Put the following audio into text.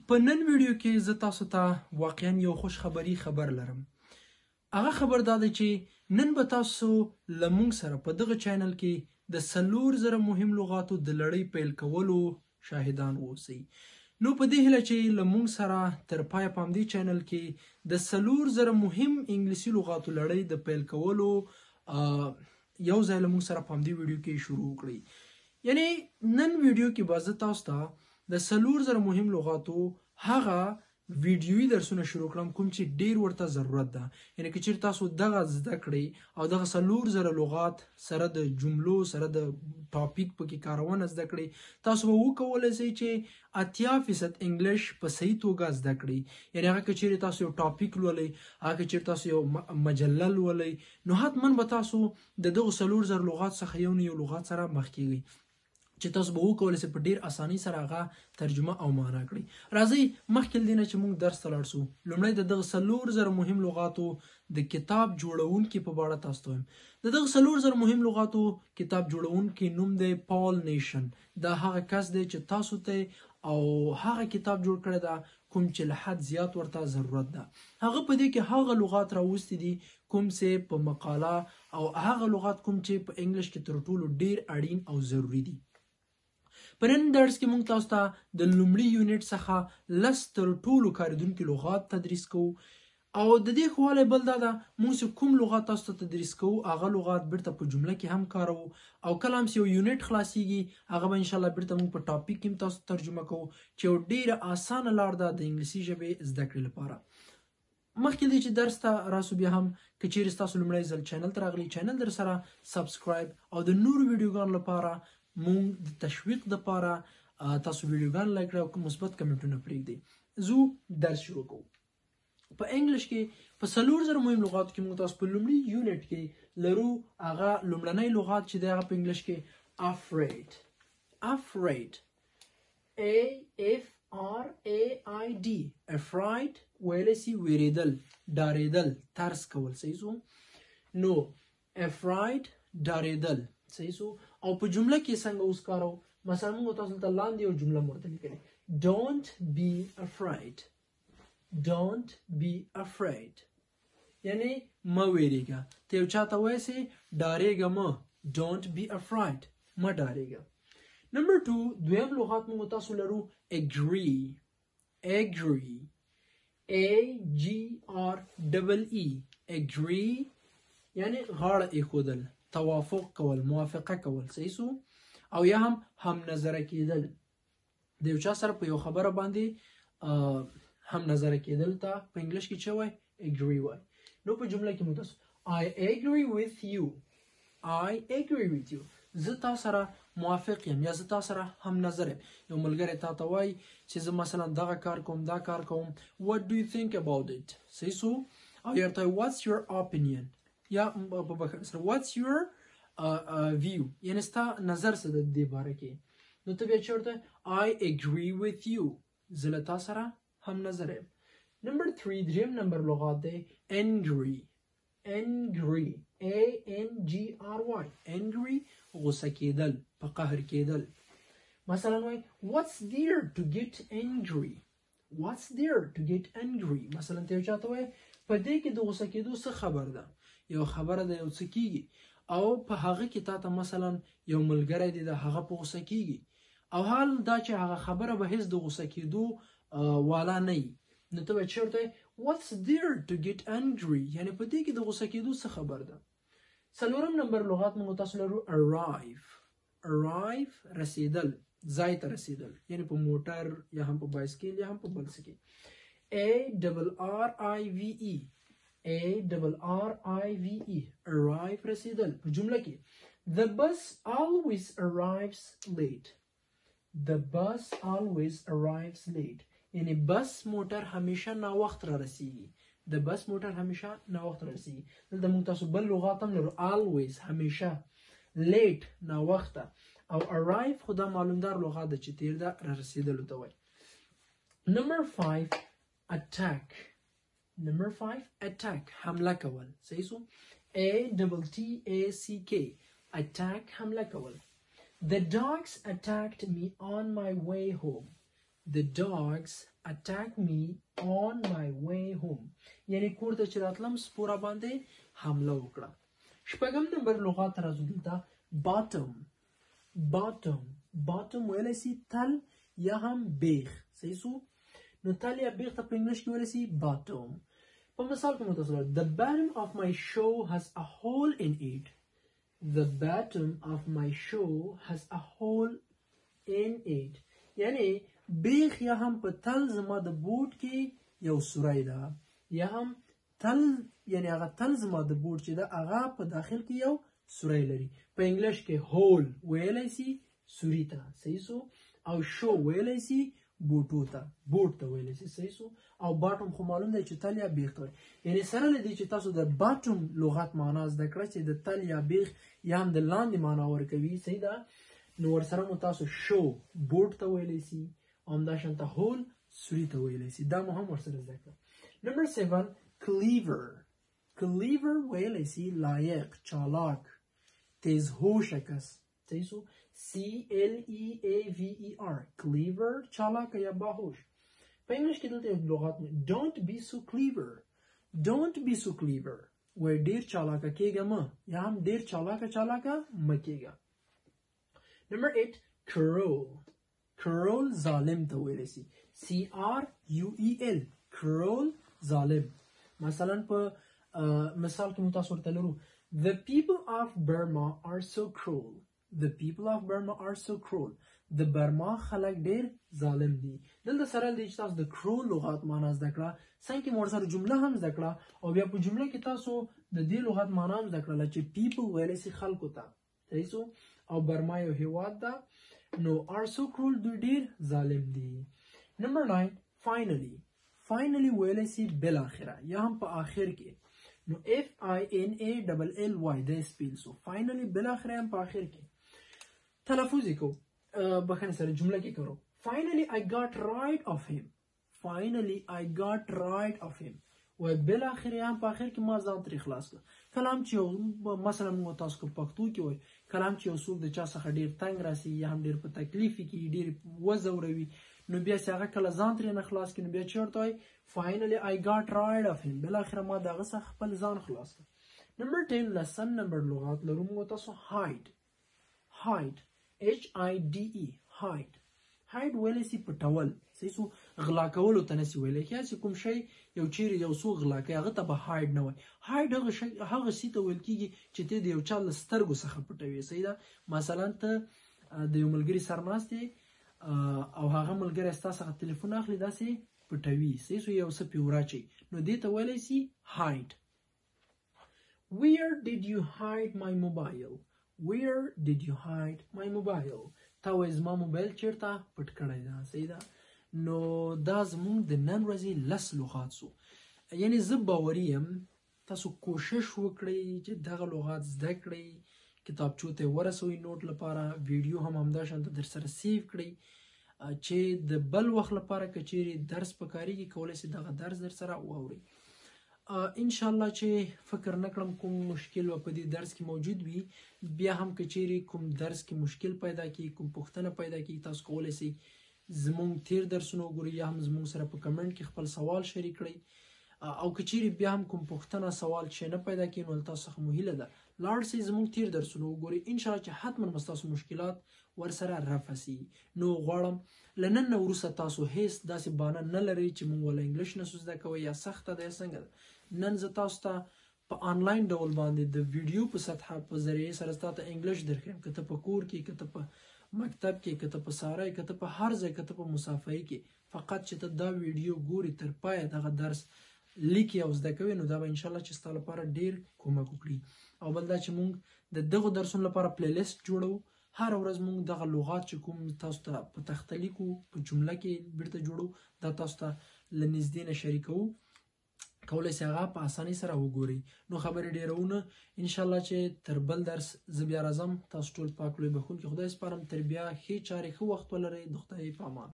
په نن ویډیو کې زه تاسو ته واقعا یو خوش خبر لرم. هغه خبر دا دی چې نن به تاسو له موږ سره په دغه چینل کې د 4000 مهم لغاتو د لړۍ پیل کولو شاهدان اوسئ. نو په دې هیله چې له موږ سره تر پایه په همدې چینل کې د 4000 مهم انګلیسي لغاتو لړۍ د پیل کولو یو ځای له موږ سره په همدې ویډیو کې شروع کړئ. یعنی نن ویډیو کې به زه تاسو ته د 4000 مهم لغاتو هغه ویډیویي درسونه شروع کړم کوم چې ډیر ورته ضرورت ده. یعنی که چیرې تاسو دغه زده کړئ او دغه 4000 لغات سره د جملو سره د ټاپک پکې کارونه زده کړئ، تاسو به وکولی شئ چې 80% انګلیش په صحیح توګه زده کړئ. یعنی هغه که چیرې تاسو یو ټاپک لولئ، هغه که چیرې تاسو یو مجله لولئ، نو حتما به تاسو د دغه 4000 لغات څخه یو نه یو لغات سره مخ کیږئ چې تاسو به وکولی شئ په ډیر اسانۍ سره هغه ترجمه او معنا کړئ. راځئ مخکې له دې نه چې موږ درس ته لاړ شو، لومړی د دغه 4000 مهم لغاتو د کتاب جوړونکي په اړه تاسو ته وایم. د دغه 4000 مهم لغاتو کتاب جوړونکي نوم دی پال نیشن. دا هغه کس دی چې تاسو ته او هغه کتاب جوړ کړی ده کوم چې له حد زیات ورته ضرورت ده. هغه په دې کې هغه لغات راوستي دي کوم چې په مقاله او هغه لغات کوم چې په انګلیش کې تر ټولو ډیر اړین او ضروری دي. په نن درس کې موږ تاسو ته د لومړي یونټ څخه 10 تر ټولو کاریدونکي لغات تدریس کوو او د دې ښه والی بل دا ده موږ چې کوم لغات تاسو ته تدریس کوو هغه لغات بیرته په جمله کې هم کاروو او کله هم چې یو یونټ خلاصیږي هغه به انشاءالله بیرته موږ په ټاپک کې هم تاسو ترجمه کوو چې یو ډیره اسانه لار ده د انګلیسي ژبې زده کړې لپاره. مخکې دی چې درس ته راسو بیا هم که چیرې ستاسو لومړی ځل چینل ته راغلی چینل در سره سبسکرایب او د نورو ویډیوګانو لپاره مونږ د تشویق دپاره تاسو ویډیوګان لایک کړئ او مثبت کمنټونه پرېږدئ. زو درس شروع کوو. په انګلیش کې په 4000 مهم لغاتو کې موږ تاسو په لومړي یونټ کې لرو هغه لومړنی لغات چې دی هغه په انګلیش کې افریډ AFRAID افراید ویلی سي ویریدل، ډارېدل، ترس کول. صحیح سو؟ نو افراید ډارېدل صحیح سو. او په جمله کې څنګه اوس کارو؟ مثلا موږ تاسو ته لاندې یو جمله مرته لیکلې don't be afraid. don't be afraid یعنی مه ویریږه. ته یو چاته وایې سې ډارېږه مه، don't be afraid مه ډارېږه. نمبر 2 دویم لغات موږ تاسو لرو agree agree یعنی غاړه ایښودل، توافق کول، موافقه کول. صحیح سو؟ او یا هم نظره کېدل، د یو چا سره په یو خبره باندې هم نظره کېدل ته په انګلیش کې څه وایي؟ agree وایي. نو په جمله کې موږ تاسو I agree with you زه تا سره موافق یم یا زه تا سره هم نظر یم. یو ملګری تا ته وایي چې زه مثلا دغه کار کوم دا کار کوم what do you think about it. صحیح سو؟ او یا ورته what's your opinion یا په بخښنه سره what's your view یعنی ستا نظر څه د دې باره کې. نو ته بیا چې ورته I agree with you زه له تا سره هم نظر یم. نمبر 3 دریم نمبر لغات دی angry angry غصه کېدل، په قهر کېدل. مثلا وایي what's there to get angry مثلا ته یو چاته وایي په دې کې د غصه کېدو څه خبر ده؟ یو خبره ده یو څه کېږي او په هغه کې تا ته مثلا یو ملګری دی د هغه په غصه کېږي او حال دا چې هغه خبره به هیڅ د غصه کېدو والا نه وي. نو ته به چېرته what's there to get angry یعنی په دې کې د غصه کېدو څه خبر ده؟ څلورم نمبر لغات موږ تاسو لرو arrive رسیدل، ځای ته رسیدل، یعنی په موټر یا هم په بایسکل یا هم په بل څه کې. ARRIVE arrive رسیدل. په جمله کې the bus always arrives late یعنی بس موټر همیشه ناوخت را رسیږي. د بس موټر همیشه ناوخت را رسیږي. دلته موږ تاسو بل لغات هم لرو always همیشه، late ناوخته او arrive خو دا معلومدار لغات ده چې تیر ده را رسیدلو ته وایي. نمبر 5 attack حمله کول. صحیح سو؟ ATTACK attack حمله کول. The dogs attacked me on my way home. The dogs attack me on my way home. یعنی کور ته چې راتلم سپوره باندې حمله وکړه. شپږم نمبر لغات راځو دلته bottom. bottom ویلی سي تل یا هم بیخ. صحیح سو؟ نو تل یا بیخ ته په انګلیش کې ویلی سي bottom. په مثال کې متصل the bottom of my shoe has a hole in it. The bottom of my shoe has a hole in it. یعنی بیخ یا هم په تل زما د بوټ کې یو سوری ده یا هم تل یعنی هغه تل زما د بوټ چې ده هغه په داخل کې یو سوری لري. په انګلیش کې هول ویلی سي سوري ته. صحیح سو؟ او شو ویلی سي بوټو ته، بوټ ته ویلی سي. صحیح سو؟ او باټم خو معلوم دی چې تل یا بیخ ته وایي. یعنی سره له دې چې تاسو د باټم لغت معنا زده کړه چې د تل یا بیخ یا هم د لاندې معنا ورکوي. صحیح ده؟ نو ورسره مو تاسو شو بوټ ته ویلی سي او همداشانته هول سوري ته ویلی سي. دا مو هم ورسره زده کړه. نمبر 7 cleaver. cleaver ویلی سي لایق، چالاک، تیز هوشه کس. صحیح سو؟ CLEAVER cleaver چالاک یا باهوش. په انګلیش کې دلته یو لغات don't be so clever. don't be so clever وای ډیر چالاکه کېږه مه یا هم ډیر چالاکه مه کېږه. نمبر 8 cruel. cruel ظالم ته ویلی سي CRUEL cruel ظالم. مثلا په مثال کې مو تاسو ورته لرو the people of Burma are so cruel. the people of Burma are so cruel. د برما خلک ډیر ظالم دي. دلته سره دی چې تاسو د cruel لغات معنا زده کړه، څنګه کې ورسره جمله هم زده کړه او بیا په جمله کې تاسو د دې لغات معنا هم زده کړله چې people ویلی سي خلکو ته. صحیح سو؟ او برما یو هیواد ده. نو are so cruel دوی ډیر ظالم دي. نمبر 9 finally ویلی سي بالاخره یا هم په آخر کې. نو FINALLY دا سپیل سو. finally بالاخره هم په آخر کې. تلفظ کو بخنه سره جمله کې کرو finally I got rid of him. finally I got rid of him و بالاخره هم په اخر کې ما ځان ترې خلاص کړ. کلام چې مثلا موږ تاسو کو پښتو کې وای کلام چې یو څوک د چا څخه ډیر تنگ راسي یا هم ډیر په تکلیف کې ډیر وزوروي نو بیا چې هغه کله ځان ترې نه خلاص کړي نو بیا چیرته وای finally I got rid of him. بالاخره ما دغه څخه خپل ځان خلاص کړ. نمبر 10 لسم نمبر لغات لرو موږ تاسو hide. HIDE hide ویلی سي پټول. صحیح سو؟ غلا کولو ته نسي ویلی کېږي چې کوم شی یو چیرې یو څوک غلا کوي هغه ته به هاید نه وایي. هاید هغه شي ته ویل کېږي چې ته د یو چا له سترګو څخه پټوي. صحیح ده؟ مثلا ته د یو ملګري سره ناست یې او هغه ملګری ستا څخه تلیفون اخلي داسې پټوي. صحیح سو؟ یو څه پې وراچوي نو دې ته ویلی سي هاید. Where did you hide my mobile? Where did you hide my mobile? تا وایي زما موبایل چیرته پټ کړی ده. صحیح ده؟ نو دا زموږ د نن ورځې 10 لغات سو. یعنی زه باوري یم تاسو کوشش وکړئ چې دغه لغات زده کړئ، کتابچو ته ورسوئ نوټ لپاره، ویډیو هم همداشانته در سره سیو کړئ چې د بل وخت لپاره که چیرې درس پکارېږي کولی سئ دغه درس در سره واورئ. انشاءالله چې فکر نکړم کوم مشکل په دې درس کې موجود وي. بیا هم که چیرې کوم درس کې مشکل پیدا کړي، کوم پوښتنه پیدا کړي، تاسو کولی سئ زموږ تیر درسونه وګورئ یا هم زموږ سره په کمنټ کې خپل سوال شریک کړئ. او که چیرې بیا هم کوم پوښتنه سوال چې نه پیدا کړي نو تاسو څخه مو هیله ده لاړ سئ زموږ تیر درسونه وګورئ. انشاءالله چې حتما به ستاسو مشکلات ورسره رفع سي. نو غواړم له نن نه وروسته تاسو هیڅ داسې بهانه نه لرئ چې موږ ولا انګلیش نسو زده کوئ یا سخته ده یا څنګه ده. نن زه تاسو ته په آنلاین ډول باندې د ویډیو په سطحه په ذریعې سره تاسو ته انګلیش درښیم، که ته په کور کې، که ته په مکتب کې، که ته په سارای، که ته په هر ځای، که ته په مسافرۍ کې، فقط چې ته دا ویډیو ګوري تر پایه دغه درس لیکي او زده کوي نو دا به انشاءالله چې ستا لپاره ډیر کومک وکړي. او بل دا چې موږ د دغو درسونو لپاره پلی لیست جوړو. هر ورځ موږ دغه لغات چې کوم تاسو ته په تخته لیکو په جمله کې بیرته جوړو دا تاسو ته له نږدې نه شریکوو، کولی سئ هغه په اسانۍ سره وګورئ. نو خبرې ډیرونه انشاءالله چې تر بل درس زه بیا راځم. تاسو ټول پاک لوی بخونکي خدای سپارم. تر بیا ښې چارې ښه وخت ولرئ. د خدای په امان.